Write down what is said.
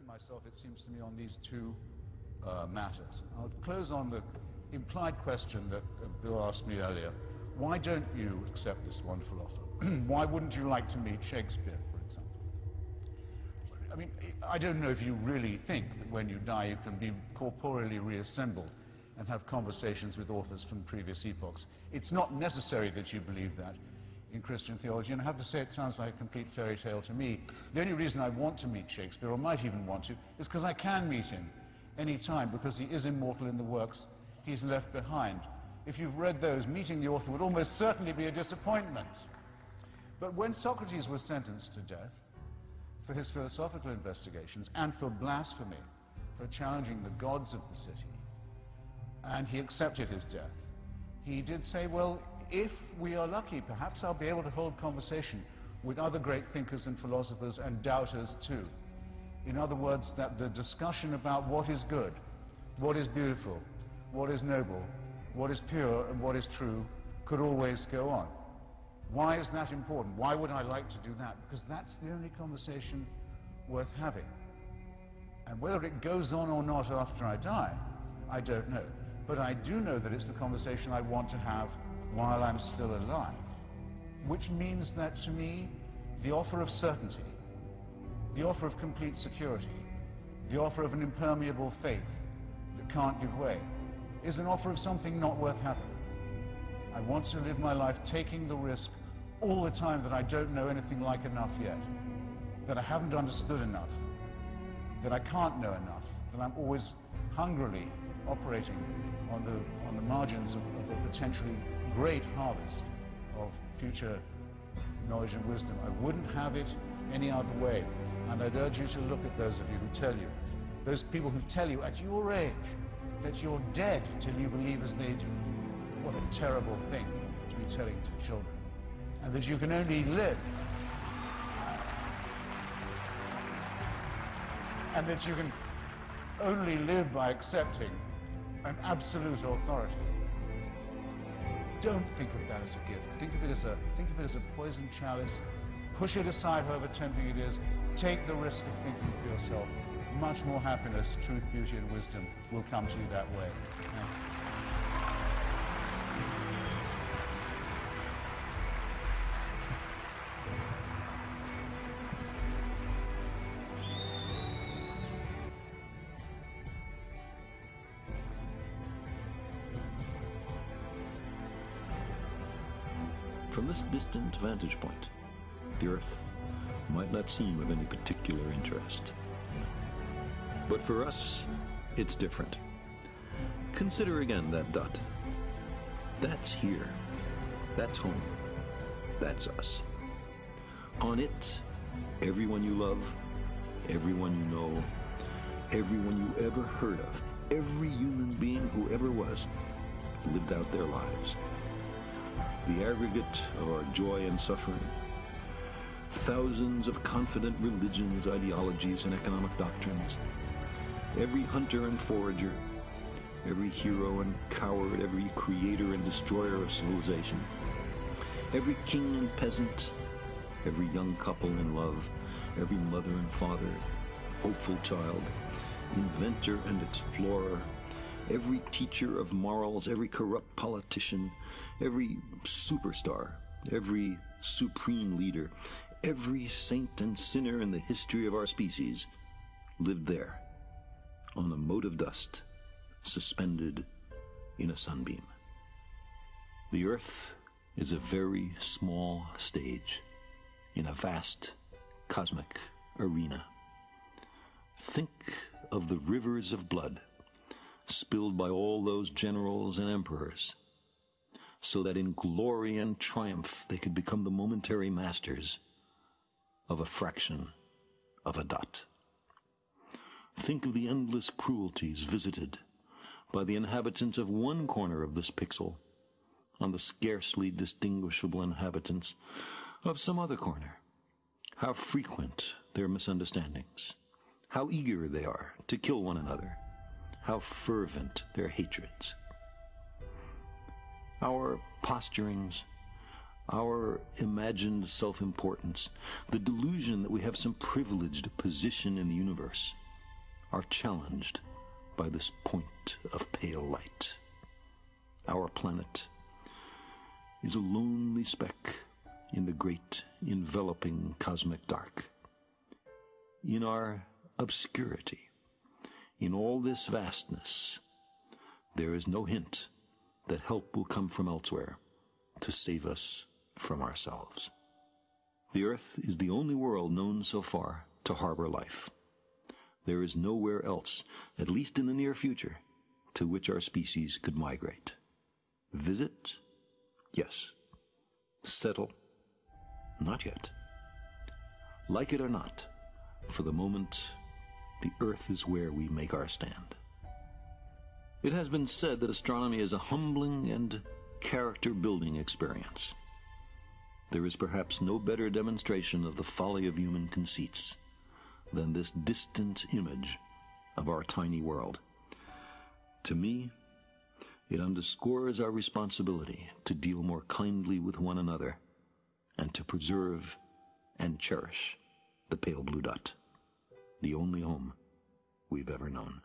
defend myself, it seems to me, on these two matters. I'll close on the implied question that Bill asked me earlier. Why don't you accept this wonderful offer? Why wouldn't you like to meet Shakespeare, for example? I mean, I don't know if you really think that when you die you can be corporeally reassembled and have conversations with authors from previous epochs. It's not necessary that you believe that in Christian theology, and I have to say it sounds like a complete fairy tale to me. The only reason I want to meet Shakespeare, or might even want to, is because I can meet him any time, because he is immortal in the works he's left behind. If you've read those, meeting the author would almost certainly be a disappointment. But when Socrates was sentenced to death for his philosophical investigations and for blasphemy, for challenging the gods of the city, and he accepted his death, he did say, well, if we are lucky, perhaps I'll be able to hold conversation with other great thinkers and philosophers and doubters too. In other words, that the discussion about what is good, what is beautiful, what is noble, what is pure and what is true could always go on. Why is that important? Why would I like to do that? Because that's the only conversation worth having. And whether it goes on or not after I die, I don't know. But I do know that it's the conversation I want to have while I'm still alive. Which means that to me, the offer of certainty, the offer of complete security, the offer of an impermeable faith that can't give way, is an offer of something not worth having. I want to live my life taking the risk all the time that I don't know anything like enough yet, that I haven't understood enough, that I can't know enough, that I'm always hungrily operating on the margins of a potentially great harvest of future knowledge and wisdom. I wouldn't have it any other way. And I'd urge you to look at those of you who tell you, those people who tell you at your age that you're dead till you believe as they do. What a terrible thing to be telling to children. And that you can only live, and that you can only live by accepting an absolute authority. Don't think of that as a gift. Think of it as a poisoned chalice. Push it aside, however tempting it is. Take the risk of thinking for yourself. Much more happiness, truth, beauty, and wisdom will come to you that way. Thank you. From this distant vantage point, the Earth might not seem of any particular interest. But for us, it's different. Consider again that dot. That's here. That's home. That's us. On it, everyone you love, everyone you know, everyone you ever heard of, every human being who ever was, lived out their lives. The aggregate of our joy and suffering, thousands of confident religions, ideologies, and economic doctrines, every hunter and forager, every hero and coward, every creator and destroyer of civilization, every king and peasant, every young couple in love, every mother and father, hopeful child, inventor and explorer, every teacher of morals, every corrupt politician, every superstar, every supreme leader, every saint and sinner in the history of our species lived there, on a mote of dust, suspended in a sunbeam. The Earth is a very small stage in a vast cosmic arena. Think of the rivers of blood spilled by all those generals and emperors, so that in glory and triumph they could become the momentary masters of a fraction of a dot. Think of the endless cruelties visited by the inhabitants of one corner of this pixel on the scarcely distinguishable inhabitants of some other corner. How frequent their misunderstandings, how eager they are to kill one another, how fervent their hatreds. Our posturings, our imagined self-importance, the delusion that we have some privileged position in the universe, are challenged by this point of pale light. Our planet is a lonely speck in the great enveloping cosmic dark. In our obscurity, in all this vastness, there is no hint that help will come from elsewhere to save us from ourselves. The Earth is the only world known so far to harbor life. There is nowhere else, at least in the near future, to which our species could migrate. Visit? Yes. Settle? Not yet. Like it or not, for the moment, the Earth is where we make our stand. It has been said that astronomy is a humbling and character-building experience. There is perhaps no better demonstration of the folly of human conceits than this distant image of our tiny world. To me, it underscores our responsibility to deal more kindly with one another and to preserve and cherish the pale blue dot, the only home we've ever known.